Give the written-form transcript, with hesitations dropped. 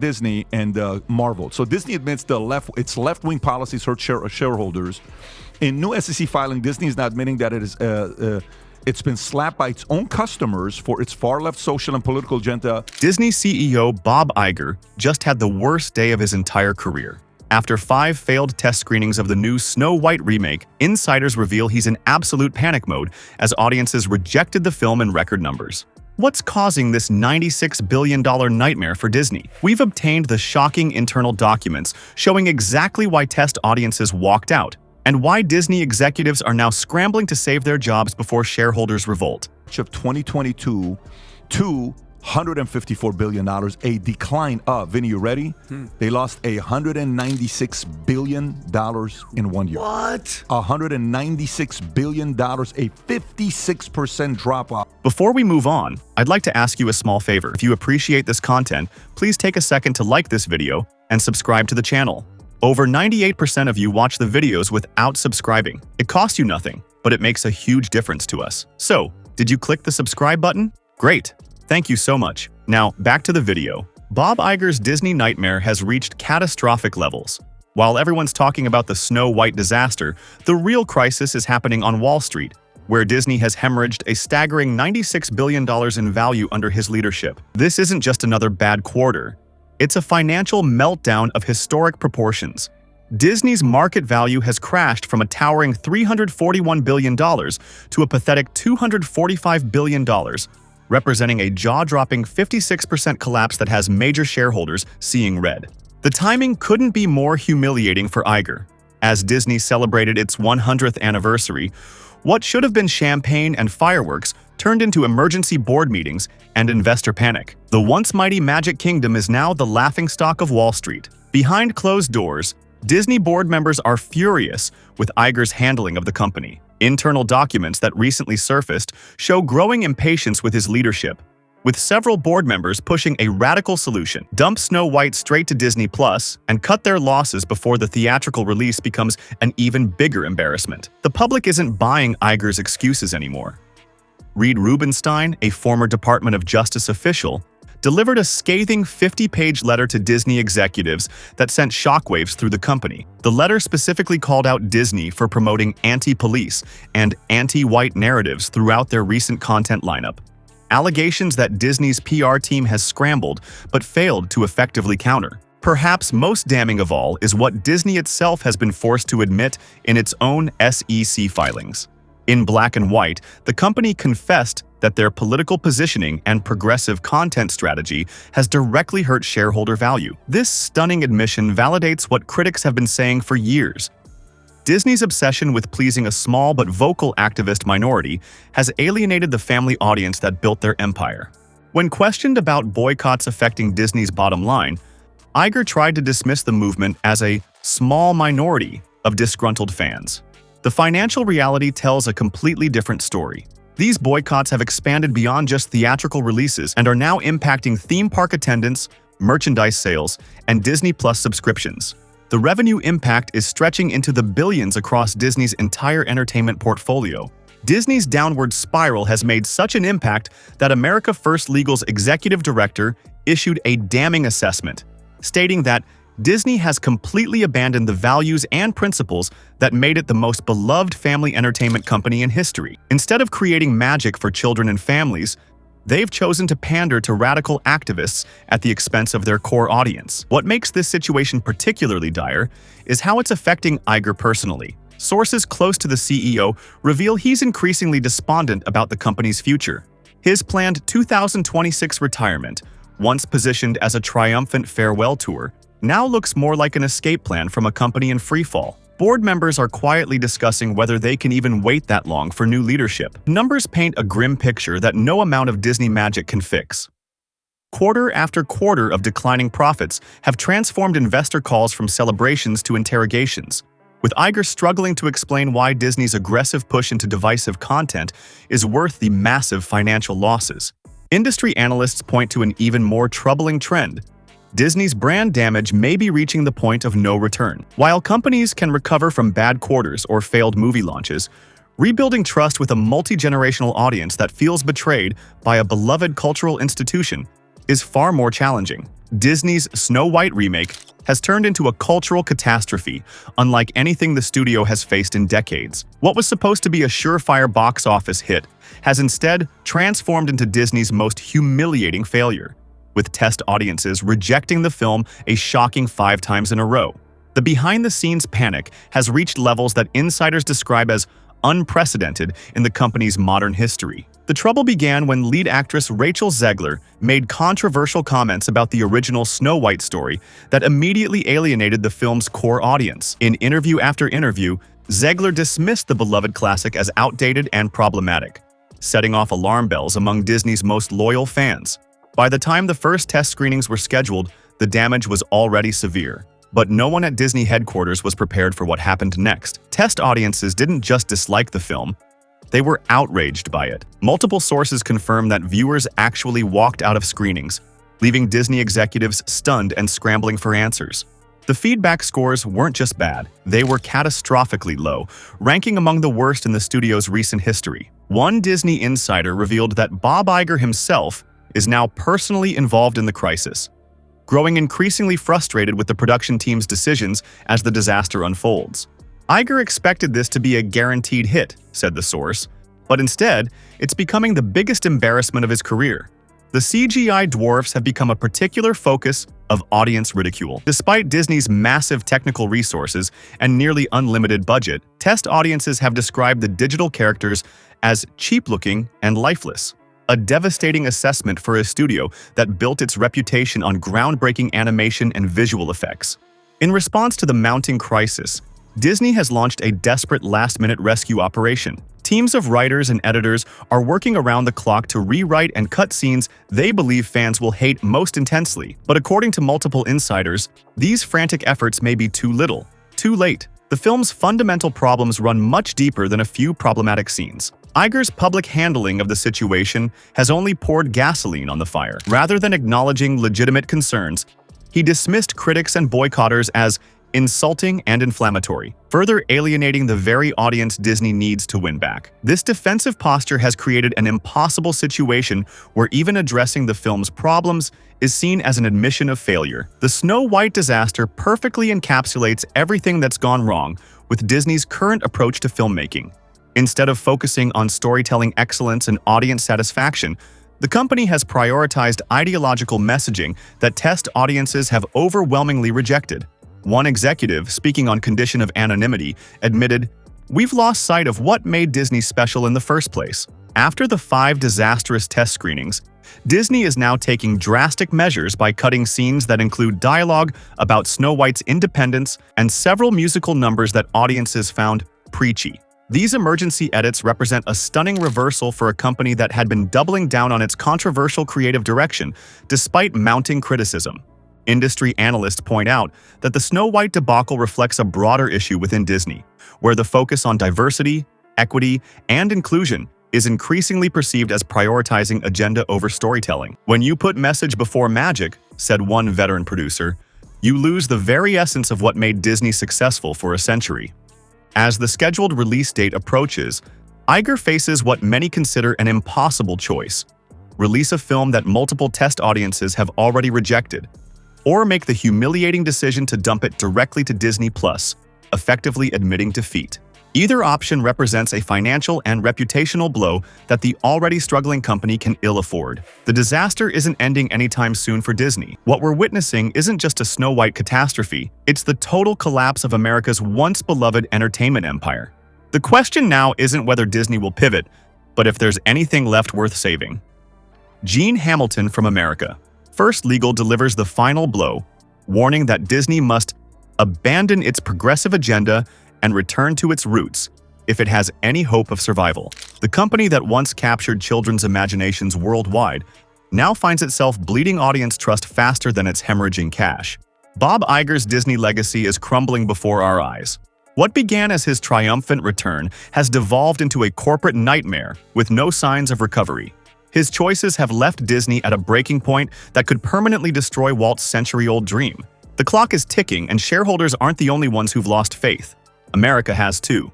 Walt Disney and Marvel. So Disney admits its left-wing policies hurt shareholders. In new SEC filing, Disney is now admitting that it's been slapped by its own customers for its far-left social and political agenda. Disney CEO Bob Iger just had the worst day of his entire career. After 5 failed test screenings of the new Snow White remake, insiders reveal he's in absolute panic mode as audiences rejected the film in record numbers. What's causing this $96 billion nightmare for Disney? We've obtained the shocking internal documents showing exactly why test audiences walked out, and why Disney executives are now scrambling to save their jobs before shareholders revolt. Of 2022 to $154 billion, a decline of, Vinny, you ready? They lost $196 billion in 1 year. What? $196 billion, a 56% drop off. Before we move on, I'd like to ask you a small favor. If you appreciate this content, please take a second to like this video and subscribe to the channel. Over 98% of you watch the videos without subscribing. It costs you nothing, but it makes a huge difference to us. So, did you click the subscribe button? Great. Thank you so much. Now, back to the video. Bob Iger's Disney nightmare has reached catastrophic levels. While everyone's talking about the Snow White disaster, the real crisis is happening on Wall Street, where Disney has hemorrhaged a staggering $96 billion in value under his leadership. This isn't just another bad quarter. It's a financial meltdown of historic proportions. Disney's market value has crashed from a towering $341 billion to a pathetic $245 billion, representing a jaw-dropping 56% collapse that has major shareholders seeing red. The timing couldn't be more humiliating for Iger. As Disney celebrated its 100th anniversary, what should have been champagne and fireworks turned into emergency board meetings and investor panic. The once mighty Magic Kingdom is now the laughingstock of Wall Street. Behind closed doors, Disney board members are furious with Iger's handling of the company. Internal documents that recently surfaced show growing impatience with his leadership, with several board members pushing a radical solution: dump Snow White straight to Disney Plus and cut their losses before the theatrical release becomes an even bigger embarrassment. The public isn't buying Iger's excuses anymore. Reed Rubenstein, a former Department of Justice official, delivered a scathing 50-page letter to Disney executives that sent shockwaves through the company. The letter specifically called out Disney for promoting anti-police and anti-white narratives throughout their recent content lineup. Allegations that Disney's PR team has scrambled but failed to effectively counter. Perhaps most damning of all is what Disney itself has been forced to admit in its own SEC filings. In black and white, the company confessed that their political positioning and progressive content strategy has directly hurt shareholder value. This stunning admission validates what critics have been saying for years. Disney's obsession with pleasing a small but vocal activist minority has alienated the family audience that built their empire. When questioned about boycotts affecting Disney's bottom line, Iger tried to dismiss the movement as a small minority of disgruntled fans. The financial reality tells a completely different story. These boycotts have expanded beyond just theatrical releases and are now impacting theme park attendance, merchandise sales, and Disney Plus subscriptions. The revenue impact is stretching into the billions across Disney's entire entertainment portfolio. Disney's downward spiral has made such an impact that America First Legal's executive director issued a damning assessment, stating that Disney has completely abandoned the values and principles that made it the most beloved family entertainment company in history. Instead of creating magic for children and families, they've chosen to pander to radical activists at the expense of their core audience. What makes this situation particularly dire is how it's affecting Iger personally. Sources close to the CEO reveal he's increasingly despondent about the company's future. His planned 2026 retirement, once positioned as a triumphant farewell tour, now looks more like an escape plan from a company in freefall. Board members are quietly discussing whether they can even wait that long for new leadership. Numbers paint a grim picture that no amount of Disney magic can fix. Quarter after quarter of declining profits have transformed investor calls from celebrations to interrogations, with Iger struggling to explain why Disney's aggressive push into divisive content is worth the massive financial losses. Industry analysts point to an even more troubling trend. Disney's brand damage may be reaching the point of no return. While companies can recover from bad quarters or failed movie launches, rebuilding trust with a multi-generational audience that feels betrayed by a beloved cultural institution is far more challenging. Disney's Snow White remake has turned into a cultural catastrophe, unlike anything the studio has faced in decades. What was supposed to be a surefire box office hit has instead transformed into Disney's most humiliating failure, with test audiences rejecting the film a shocking 5 times in a row. The behind-the-scenes panic has reached levels that insiders describe as unprecedented in the company's modern history. The trouble began when lead actress Rachel Zegler made controversial comments about the original Snow White story that immediately alienated the film's core audience. In interview after interview, Zegler dismissed the beloved classic as outdated and problematic, setting off alarm bells among Disney's most loyal fans. By the time the first test screenings were scheduled, the damage was already severe. But no one at Disney headquarters was prepared for what happened next. Test audiences didn't just dislike the film, they were outraged by it. Multiple sources confirm that viewers actually walked out of screenings, leaving Disney executives stunned and scrambling for answers. The feedback scores weren't just bad, they were catastrophically low, ranking among the worst in the studio's recent history. One Disney insider revealed that Bob Iger himself is now personally involved in the crisis, growing increasingly frustrated with the production team's decisions as the disaster unfolds. Iger expected this to be a guaranteed hit, said the source, but instead, it's becoming the biggest embarrassment of his career. The CGI dwarfs have become a particular focus of audience ridicule. Despite Disney's massive technical resources and nearly unlimited budget, test audiences have described the digital characters as cheap-looking and lifeless, a devastating assessment for a studio that built its reputation on groundbreaking animation and visual effects. In response to the mounting crisis, Disney has launched a desperate last-minute rescue operation. Teams of writers and editors are working around the clock to rewrite and cut scenes they believe fans will hate most intensely. But according to multiple insiders, these frantic efforts may be too little, too late. The film's fundamental problems run much deeper than a few problematic scenes. Iger's public handling of the situation has only poured gasoline on the fire. Rather than acknowledging legitimate concerns, he dismissed critics and boycotters as insulting and inflammatory, further alienating the very audience Disney needs to win back. This defensive posture has created an impossible situation where even addressing the film's problems is seen as an admission of failure. The Snow White disaster perfectly encapsulates everything that's gone wrong with Disney's current approach to filmmaking. Instead of focusing on storytelling excellence and audience satisfaction, the company has prioritized ideological messaging that test audiences have overwhelmingly rejected. One executive, speaking on condition of anonymity, admitted, "We've lost sight of what made Disney special in the first place." After the 5 disastrous test screenings, Disney is now taking drastic measures by cutting scenes that include dialogue about Snow White's independence and several musical numbers that audiences found preachy. These emergency edits represent a stunning reversal for a company that had been doubling down on its controversial creative direction despite mounting criticism. Industry analysts point out that the Snow White debacle reflects a broader issue within Disney, where the focus on diversity, equity, and inclusion is increasingly perceived as prioritizing agenda over storytelling. "When you put message before magic," said one veteran producer, "you lose the very essence of what made Disney successful for a century." As the scheduled release date approaches, Iger faces what many consider an impossible choice: release a film that multiple test audiences have already rejected, or make the humiliating decision to dump it directly to Disney+, effectively admitting defeat. Either option represents a financial and reputational blow that the already struggling company can ill afford. The disaster isn't ending anytime soon for Disney. What we're witnessing isn't just a Snow White catastrophe, it's the total collapse of America's once beloved entertainment empire. The question now isn't whether Disney will pivot, but if there's anything left worth saving. Gene Hamilton from America. First Legal delivers the final blow, warning that Disney must abandon its progressive agenda and return to its roots if it has any hope of survival. The company that once captured children's imaginations worldwide now finds itself bleeding audience trust faster than it's hemorrhaging cash. Bob Iger's Disney legacy is crumbling before our eyes. What began as his triumphant return has devolved into a corporate nightmare with no signs of recovery. His choices have left Disney at a breaking point that could permanently destroy Walt's century-old dream. The clock is ticking, and shareholders aren't the only ones who've lost faith. America has too.